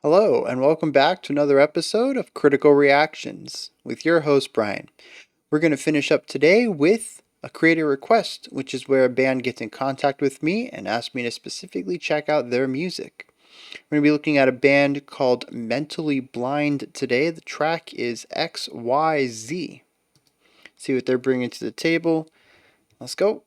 Hello, and welcome back to another episode of Critical Reactions with your host, Bryan. We're going to finish up today with a creator request, which is where a band gets in contact with me and asks me to specifically check out their music. We're going to be looking at a band called Mentally Blind today. The track is XYZ. See what they're bringing to the table. Let's go.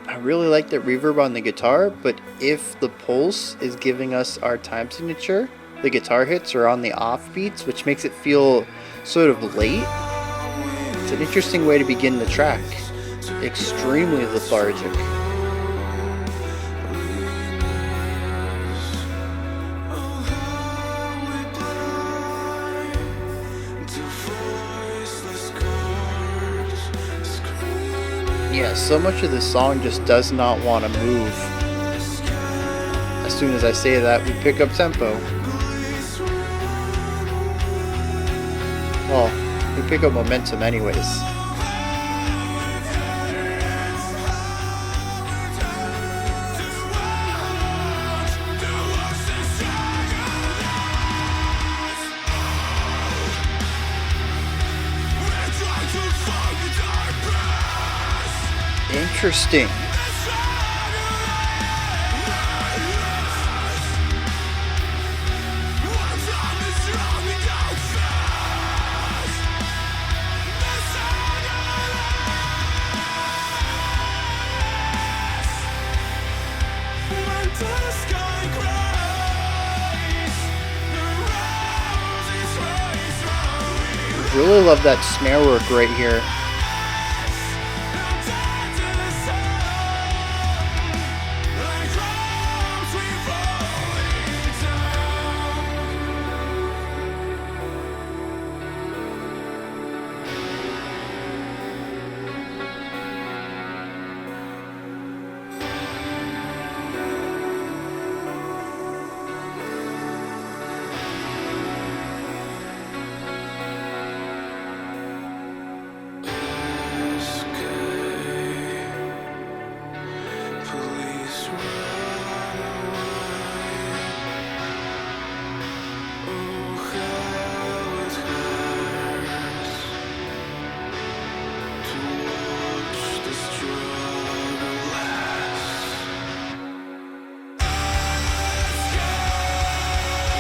I really like the reverb on the guitar, but if the pulse is giving us our time signature, the guitar hits are on the off beats, which makes it feel sort of late. It's an interesting way to begin the track. Extremely lethargic. Yeah, so much of the song just does not want to move. As soon as I say that, we pick up tempo. Well, we pick up momentum anyways. Interesting. Really love that snare work right here.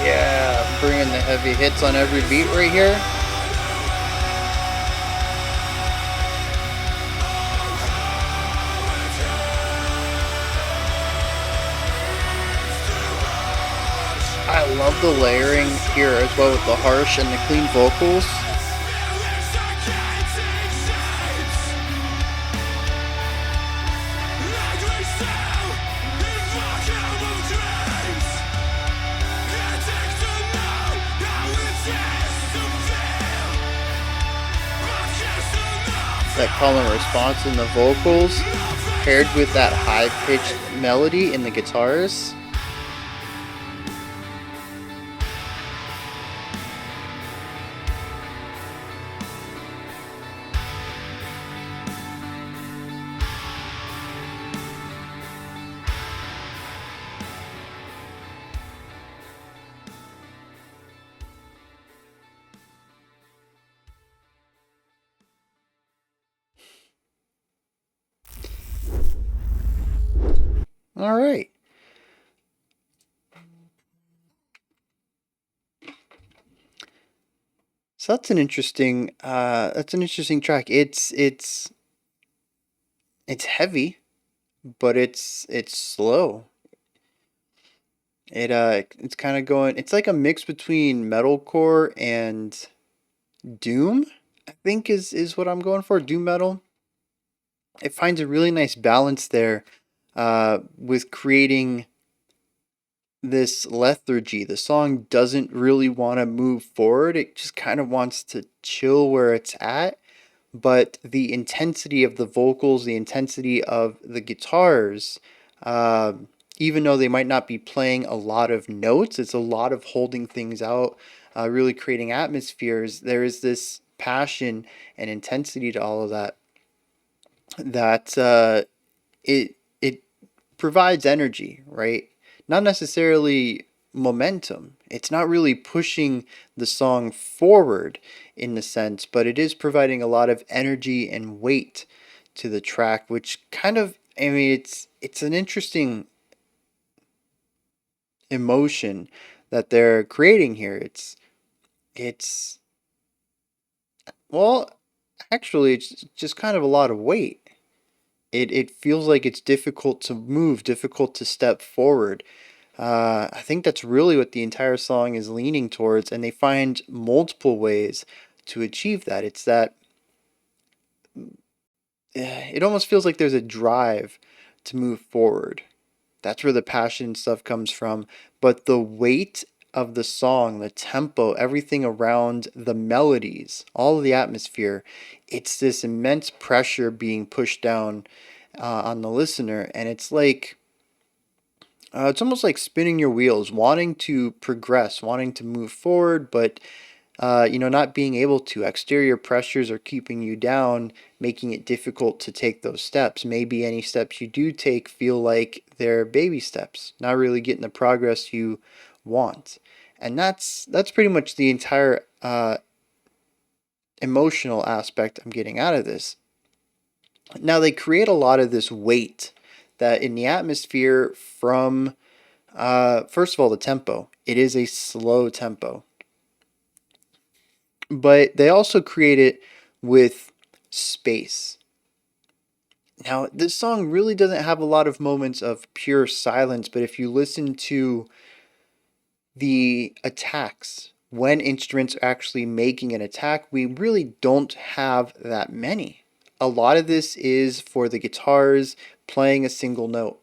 Yeah, bringing the heavy hits on every beat right here. I love the layering here as well with the harsh and the clean vocals. That call and response in the vocals paired with that high-pitched melody in the guitars. All right. So that's an interesting track. It's heavy, but it's slow. It's kind of going. It's like a mix between metalcore and doom. I think is what I'm going for. Doom metal. It finds a really nice balance there, with creating this lethargy. The song doesn't really want to move forward. It just kind of wants to chill where it's at. But the intensity of the vocals, the intensity of the guitars, uh, even though they might not be playing a lot of notes, it's a lot of holding things out, really creating atmospheres. There is this passion and intensity to all of that that it provides energy, right? Not necessarily momentum. It's not really pushing the song forward in the sense, but it is providing a lot of energy and weight to the track, which kind of, I mean, it's an interesting emotion that they're creating here. It's well, actually it's just kind of a lot of weight. It feels like it's difficult to move, difficult to step forward. I think that's really what the entire song is leaning towards, and they find multiple ways to achieve that. It's that it almost feels like there's a drive to move forward. That's where the passion stuff comes from. But the weight of the song, the tempo, everything around the melodies, all of the atmosphere, it's this immense pressure being pushed down on the listener, and it's almost like spinning your wheels, wanting to progress, wanting to move forward, but not being able to. Exterior pressures are keeping you down, making it difficult to take those steps. Maybe any steps you do take feel like they're baby steps, not really getting the progress you want. And that's pretty much the entire emotional aspect I'm getting out of this. Now they create a lot of this weight that in the atmosphere from first of all, the tempo. It is a slow tempo, but they also create it with space. Now, this song really doesn't have a lot of moments of pure silence, but if you listen to the attacks, when instruments are actually making an attack, we really don't have that many. A lot of this is for the guitars playing a single note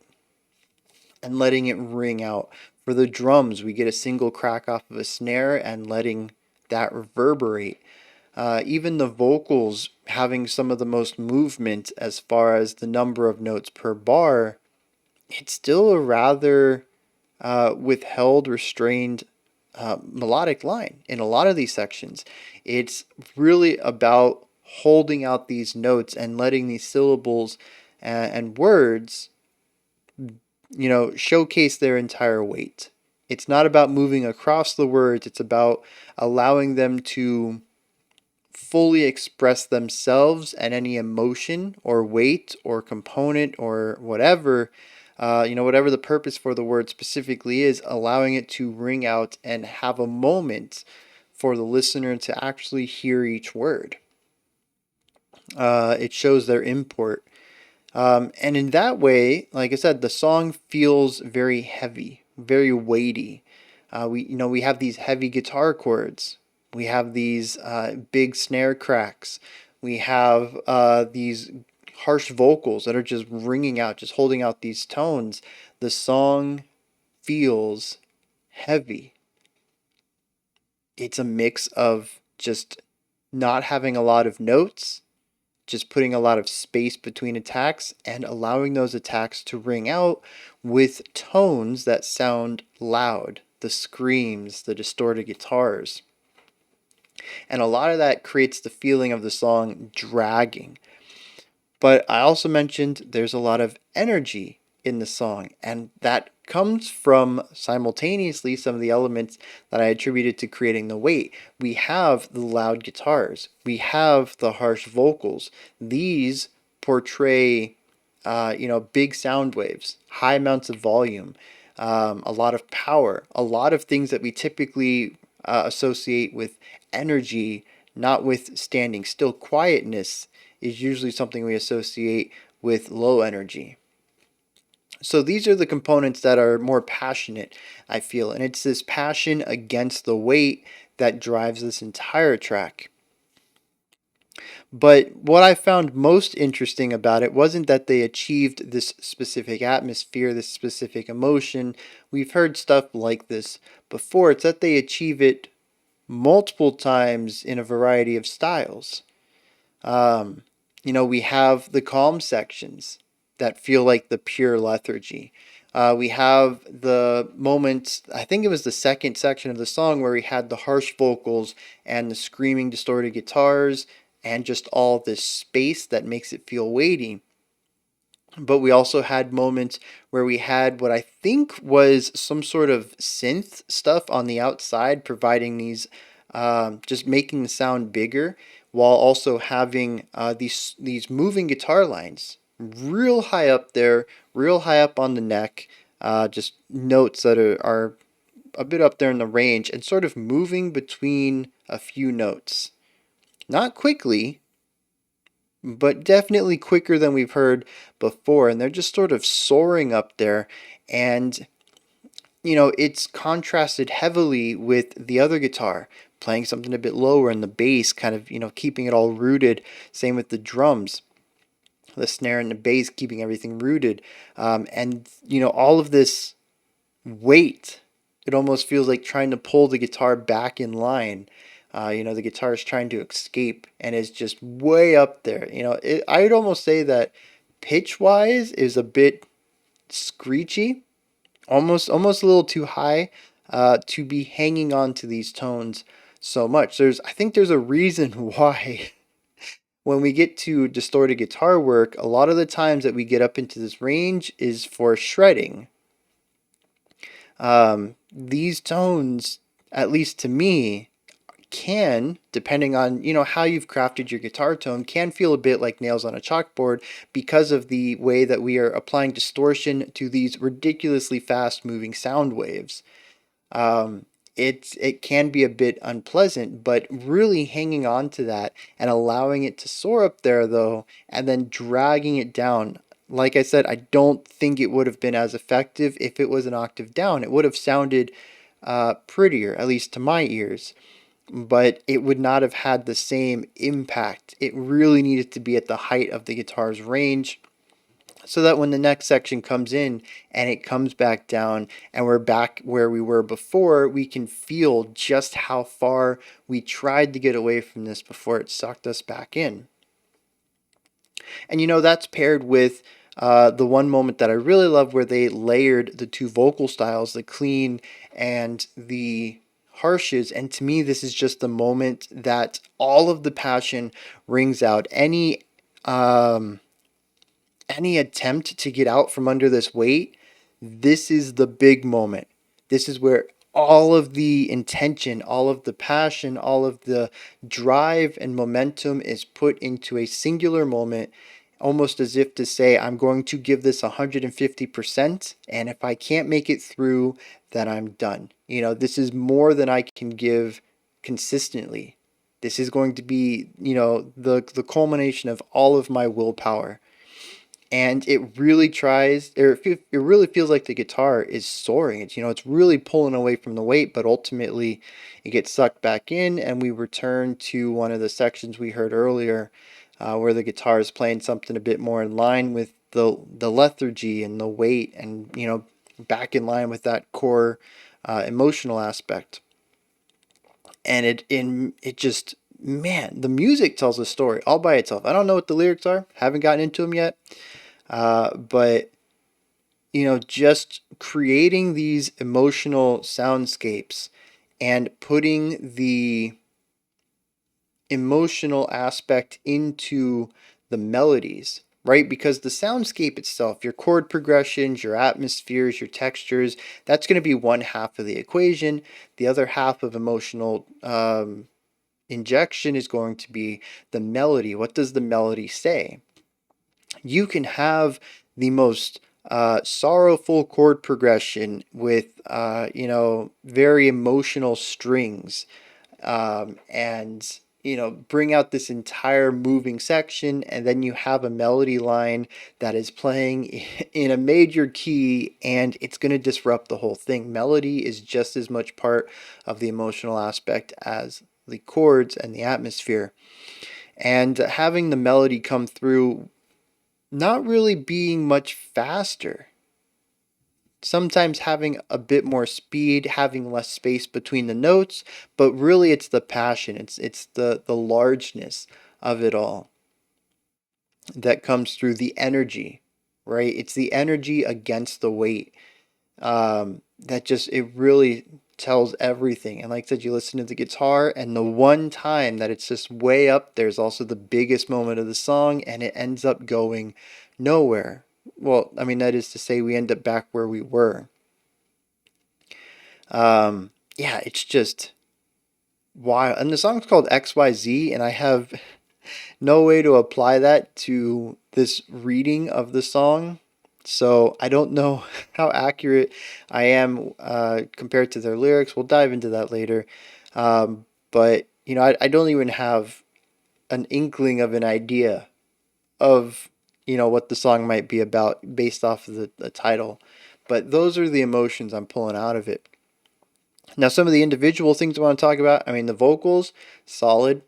and letting it ring out. For the drums, we get a single crack off of a snare and letting that reverberate. Even the vocals having some of the most movement as far as the number of notes per bar, it's still a rather withheld, restrained melodic line in a lot of these sections. It's really about holding out these notes and letting these syllables and words showcase their entire weight. It's not about moving across the words, it's about allowing them to fully express themselves and any emotion or weight or component or whatever, whatever the purpose for the word specifically is, allowing it to ring out and have a moment for the listener to actually hear each word. It shows their import. And in that way, like I said, the song feels very heavy, very weighty. We have these heavy guitar chords. We have these big snare cracks. We have these harsh vocals that are just ringing out, just holding out these tones. The song feels heavy. It's a mix of just not having a lot of notes, just putting a lot of space between attacks and allowing those attacks to ring out with tones that sound loud, the screams, the distorted guitars. And a lot of that creates the feeling of the song dragging. But I also mentioned there's a lot of energy in the song, and that comes from simultaneously some of the elements that I attributed to creating the weight. We have the loud guitars, we have the harsh vocals. These portray, big sound waves, high amounts of volume, a lot of power, a lot of things that we typically associate with energy, not with standing still. Quietness is usually something we associate with low energy. So these are the components that are more passionate, I feel, and it's this passion against the weight that drives this entire track. But what I found most interesting about it wasn't that they achieved this specific atmosphere, this specific emotion. We've heard stuff like this before. It's that they achieve it multiple times in a variety of styles. Um, we have the calm sections that feel like the pure lethargy. We have the moments, I think it was the second section of the song where we had the harsh vocals and the screaming, distorted guitars and just all this space that makes it feel weighty. But we also had moments where we had what I think was some sort of synth stuff on the outside, providing these, just making the sound bigger, while also having these moving guitar lines, real high up there, real high up on the neck, just notes that are a bit up there in the range, and sort of moving between a few notes. Not quickly, but definitely quicker than we've heard before. And they're just sort of soaring up there. And, it's contrasted heavily with the other guitar, playing something a bit lower, and the bass kind of, keeping it all rooted. Same with the drums, the snare and the bass, keeping everything rooted. And, all of this weight. It almost feels like trying to pull the guitar back in line. The guitar is trying to escape and is just way up there. I'd almost say that pitch wise is a bit screechy, almost a little too high to be hanging on to these tones so much. I think there's a reason why when we get to distorted guitar work, a lot of the times that we get up into this range is for shredding. These tones, at least to me, can, depending on how you've crafted your guitar tone, can feel a bit like nails on a chalkboard because of the way that we are applying distortion to these ridiculously fast moving sound waves. Um, it can be a bit unpleasant, but really hanging on to that and allowing it to soar up there though, and then dragging it down. Like I said, I don't think it would have been as effective if it was an octave down. It would have sounded prettier, at least to my ears, but it would not have had the same impact. It really needed to be at the height of the guitar's range so that when the next section comes in and it comes back down and we're back where we were before, we can feel just how far we tried to get away from this before it sucked us back in. And that's paired with the one moment that I really love where they layered the two vocal styles, the clean and the harshes. And to me, this is just the moment that all of the passion rings out. Any attempt to get out from under this weight, this is the big moment. This is where all of the intention, all of the passion, all of the drive and momentum is put into a singular moment, almost as if to say, I'm going to give this 150%, and if I can't make it through, then I'm done. This is more than I can give consistently. This is going to be, the culmination of all of my willpower. And it really it really feels like the guitar is soaring. It's really pulling away from the weight, but ultimately it gets sucked back in, and we return to one of the sections we heard earlier, where the guitar is playing something a bit more in line with the lethargy and the weight, and back in line with that core emotional aspect. And it just, man, the music tells a story all by itself. I don't know what the lyrics are, haven't gotten into them yet. But just creating these emotional soundscapes and putting the emotional aspect into the melodies, right? Because the soundscape itself, your chord progressions, your atmospheres, your textures, that's going to be one half of the equation. The other half of emotional injection is going to be the melody. What does the melody say? You can have the most sorrowful chord progression with, very emotional strings, and, bring out this entire moving section, and then you have a melody line that is playing in a major key, and it's going to disrupt the whole thing. Melody is just as much part of the emotional aspect as the chords and the atmosphere. and having the melody come through not really being much faster. Sometimes having a bit more speed, having less space between the notes, but really it's the passion, it's the largeness of it all that comes through, the energy, right? It's the energy against the weight. That just, it really tells everything. And like I said, you listen to the guitar, and the one time that it's just way up there is also the biggest moment of the song, and it ends up going nowhere. Well, I mean, that is to say, we end up back where we were. Yeah, it's just wild. And the song's called XYZ, and I have no way to apply that to this reading of the song. So I don't know how accurate I am compared to their lyrics. We'll dive into that later. But, I don't even have an inkling of an idea of, what the song might be about based off of the title. But those are the emotions I'm pulling out of it. Now, some of the individual things I want to talk about, I mean, the vocals, solid.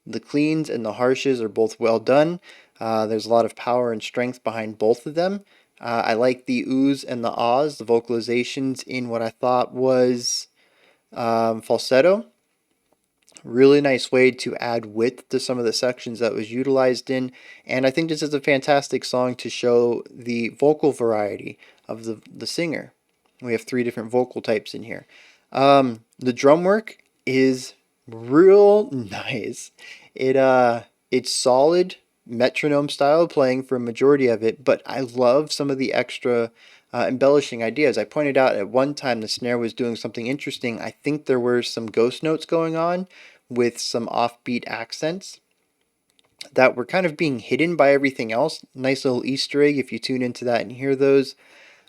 The cleans and the harshes are both well done. There's a lot of power and strength behind both of them. I like the oohs and the ahs, the vocalizations in what I thought was falsetto. Really nice way to add width to some of the sections that was utilized in. And I think this is a fantastic song to show the vocal variety of the singer. We have 3 different vocal types in here. The drum work is real nice. It's solid metronome style playing for a majority of it, but I love some of the extra embellishing ideas. I pointed out at one time the snare was doing something interesting. I think there were some ghost notes going on with some offbeat accents that were kind of being hidden by everything else. Nice little Easter egg if you tune into that and hear those.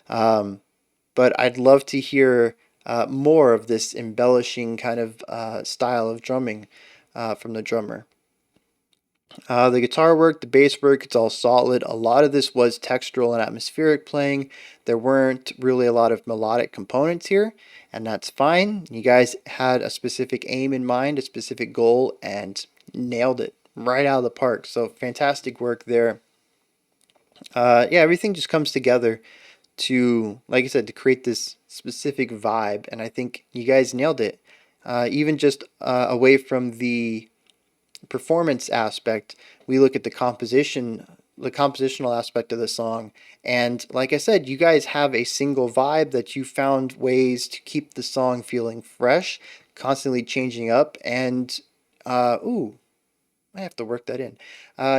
But I'd love to hear more of this embellishing kind of style of drumming from the drummer. The guitar work, the bass work, it's all solid. A lot of this was textural and atmospheric playing. There weren't really a lot of melodic components here, and that's fine. You guys had a specific aim in mind, a specific goal, and nailed it right out of the park. So fantastic work there. Yeah, everything just comes together to, like I said, to create this specific vibe, and I think you guys nailed it. Even just away from the performance aspect, we look at the compositional aspect of the song. And like I said, you guys have a single vibe that you found ways to keep the song feeling fresh, constantly changing up. And, ooh, I have to work that in.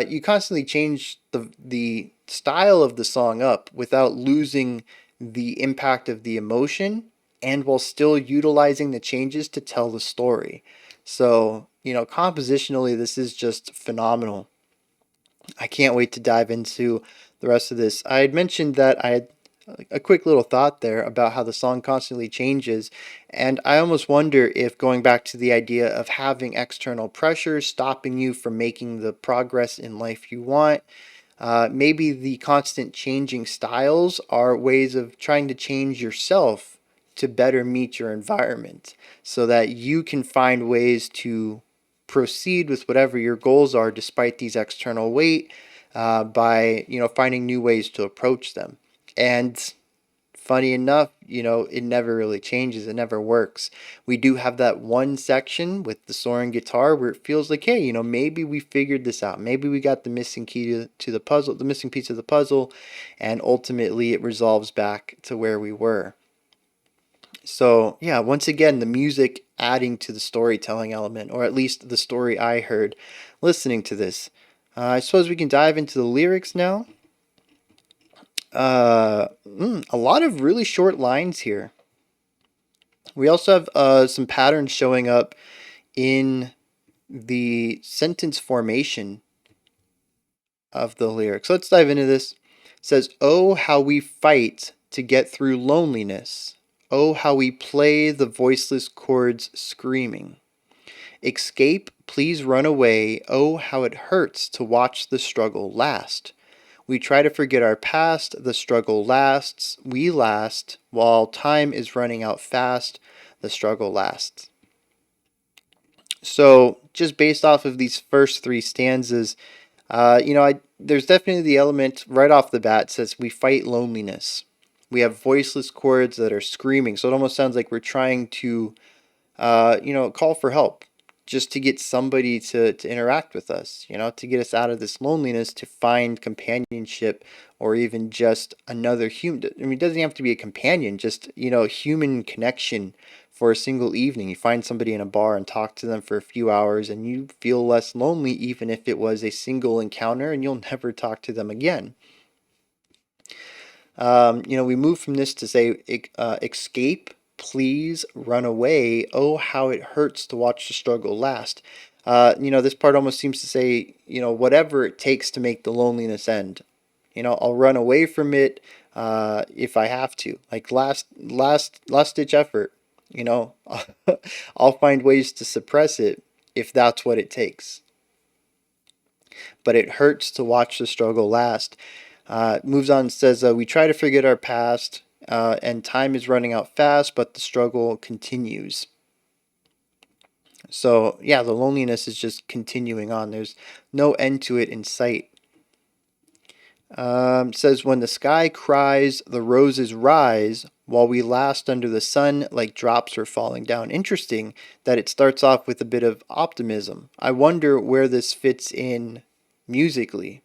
You constantly change the style of the song up without losing the impact of the emotion, and while still utilizing the changes to tell the story. So, compositionally, this is just phenomenal. I can't wait to dive into the rest of this. I had mentioned that I had a quick little thought there about how the song constantly changes, and I almost wonder if going back to the idea of having external pressures stopping you from making the progress in life you want, maybe the constant changing styles are ways of trying to change yourself to better meet your environment so that you can find ways to proceed with whatever your goals are despite these external weight, by finding new ways to approach them. And funny enough, it never really changes. It never works. We do have that one section with the soaring guitar where it feels like, hey, maybe we figured this out. Maybe we got the missing key to the puzzle, the missing piece of the puzzle, and ultimately it resolves back to where we were. So, yeah, once again, the music adding to the storytelling element, or at least the story I heard listening to this. I suppose we can dive into the lyrics now. A lot of really short lines here. We also have some patterns showing up in the sentence formation of the lyrics. So let's dive into this. It says, "Oh, how we fight to get through loneliness. Oh, how we play the voiceless chords screaming. Escape, please run away. Oh, how it hurts to watch the struggle last. We try to forget our past, the struggle lasts, we last, while time is running out fast, the struggle lasts." So just based off of these first three stanzas, there's definitely the element right off the bat says we fight loneliness. We have voiceless chords that are screaming, so it almost sounds like we're trying to, call for help, just to get somebody to interact with us, to get us out of this loneliness, to find companionship, or even just another human. I mean, it doesn't have to be a companion, just, human connection for a single evening. You find somebody in a bar and talk to them for a few hours, and you feel less lonely, even if it was a single encounter and you'll never talk to them again. We move from this to say, escape, please, run away. Oh, how it hurts to watch the struggle last. This part almost seems to say, whatever it takes to make the loneliness end. I'll run away from it if I have to. Like last ditch effort. I'll find ways to suppress it if that's what it takes. But it hurts to watch the struggle last. Moves on and says, we try to forget our past, and time is running out fast, but the struggle continues. So, yeah, the loneliness is just continuing on. There's no end to it in sight. Says, when the sky cries, the roses rise, while we last under the sun like drops are falling down. Interesting that it starts off with a bit of optimism. I wonder where this fits in musically.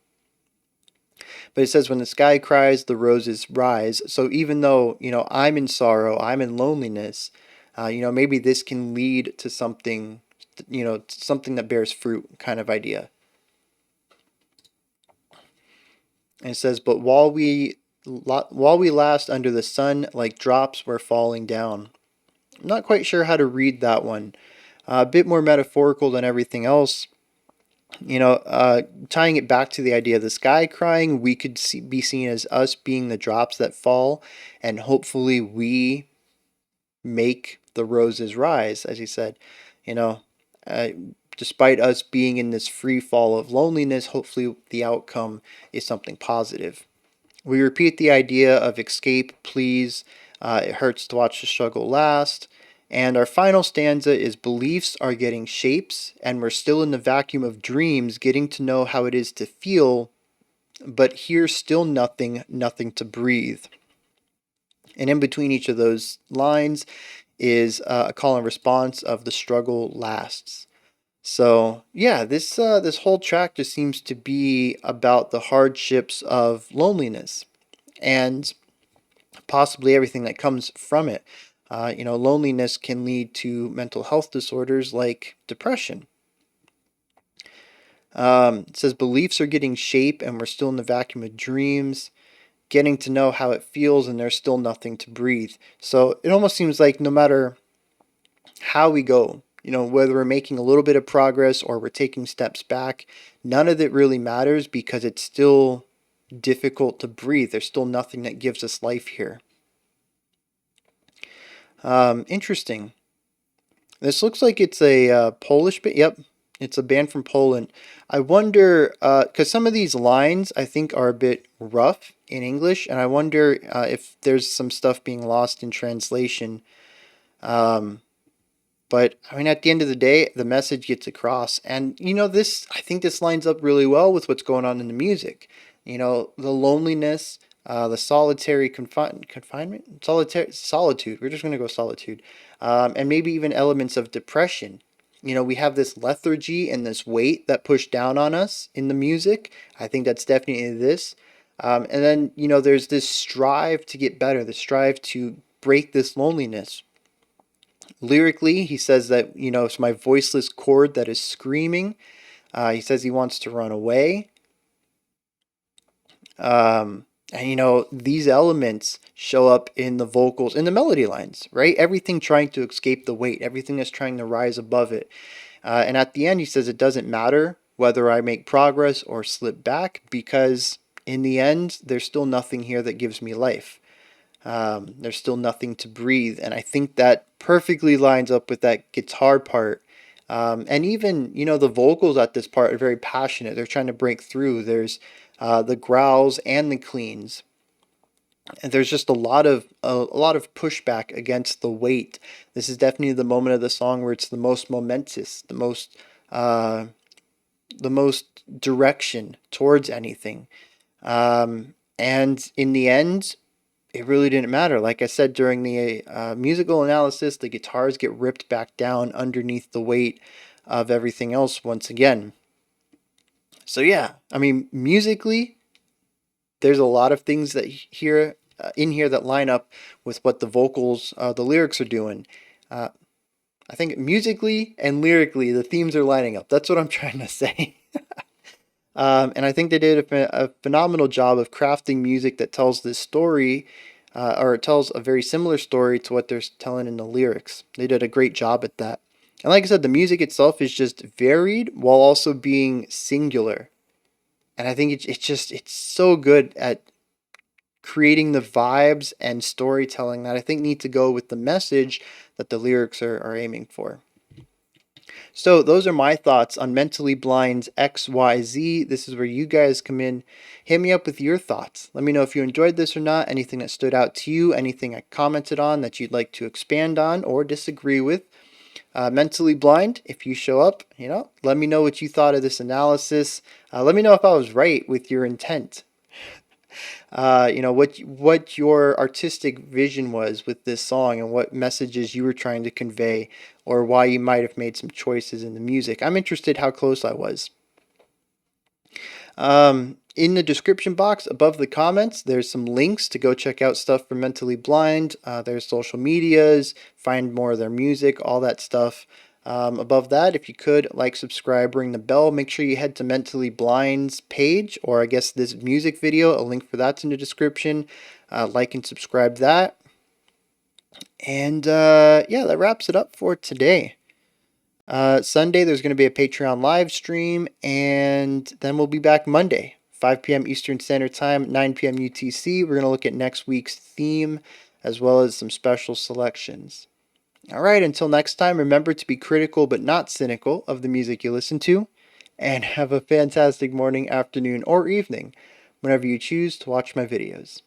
But it says, when the sky cries, the roses rise. So even though, I'm in sorrow, I'm in loneliness, maybe this can lead to something, something that bears fruit kind of idea. And it says, but while we last under the sun, like drops were falling down. I'm not quite sure how to read that one. A bit more metaphorical than everything else. Tying it back to the idea of the sky crying, we could be seen as us being the drops that fall, and hopefully we make the roses rise, as he said. Uh, Despite us being in this free fall of loneliness, hopefully the outcome is something positive. We repeat the idea of escape, please. It hurts to watch the struggle last. And our final stanza is, beliefs are getting shapes, and we're still in the vacuum of dreams, getting to know how it is to feel, but here's still nothing to breathe. And in between each of those lines is a call and response of the struggle lasts. So yeah, this whole track just seems to be about the hardships of loneliness and possibly everything that comes from it. Loneliness can lead to mental health disorders like depression. It says beliefs are getting shape and we're still in the vacuum of dreams, getting to know how it feels and there's still nothing to breathe. So it almost seems like no matter how we go, whether we're making a little bit of progress or we're taking steps back, none of it really matters because it's still difficult to breathe. There's still nothing that gives us life here. Interesting. This looks like it's a Polish band. Yep, it's a band from Poland. I wonder, because some of these lines I think are a bit rough in English, and I wonder if there's some stuff being lost in translation. But I mean, at the end of the day, the message gets across, and this. I think this lines up really well with what's going on in the music. The loneliness, the solitary confinement, solitude. We're just going to go solitude, and maybe even elements of depression. We have this lethargy and this weight that push down on us in the music. I think that's definitely this. And then there's this strive to get better, the strive to break this loneliness. Lyrically, he says that it's my voiceless chord that is screaming. He says he wants to run away. And these elements show up in the vocals, in the melody lines, right? Everything trying to escape the weight, everything that's trying to rise above it. And at the end, he says it doesn't matter whether I make progress or slip back, because in the end, there's still nothing here that gives me life. There's still nothing to breathe. And I think that perfectly lines up with that guitar part. And even, the vocals at this part are very passionate. They're trying to break through. There's the growls and the cleans. And there's just a lot of pushback against the weight. This is definitely the moment of the song where it's the most momentous, the most uh, the most direction towards anything. And in the end, it really didn't matter. Like I said during the musical analysis, the guitars get ripped back down underneath the weight of everything else once again. So yeah, I mean, musically, there's a lot of things that here in here that line up with what the vocals, the lyrics are doing. Uh, I think musically and lyrically, the themes are lining up. That's what I'm trying to say. And I think they did a phenomenal job of crafting music that tells this story, or it tells a very similar story to what they're telling in the lyrics. They did a great job at that. And like I said, the music itself is just varied while also being singular. And I think it's so good at creating the vibes and storytelling that I think need to go with the message that the lyrics are aiming for. So those are my thoughts on Mentally Blind's XYZ. This is where you guys come in. Hit me up with your thoughts. Let me know if you enjoyed this or not, anything that stood out to you, anything I commented on that you'd like to expand on or disagree with. Mentally Blind, if you show up, let me know what you thought of this analysis. Let me know if I was right with your intent. What your artistic vision was with this song and what messages you were trying to convey, or why you might have made some choices in the music. I'm interested how close I was. In the description box above the comments, there's some links to go check out stuff from Mentally Blind. There's social medias, find more of their music, all that stuff. Above that, if you could, like, subscribe, ring the bell. Make sure you head to Mentally Blind's page, or I guess this music video, a link for that's in the description. Like and subscribe that. And yeah, that wraps it up for today. Sunday, there's going to be a Patreon live stream, and then we'll be back Monday, 5 p.m. Eastern Standard Time, 9 p.m. UTC. We're going to look at next week's theme, as well as some special selections. All right, until next time, remember to be critical but not cynical of the music you listen to, and have a fantastic morning, afternoon, or evening whenever you choose to watch my videos.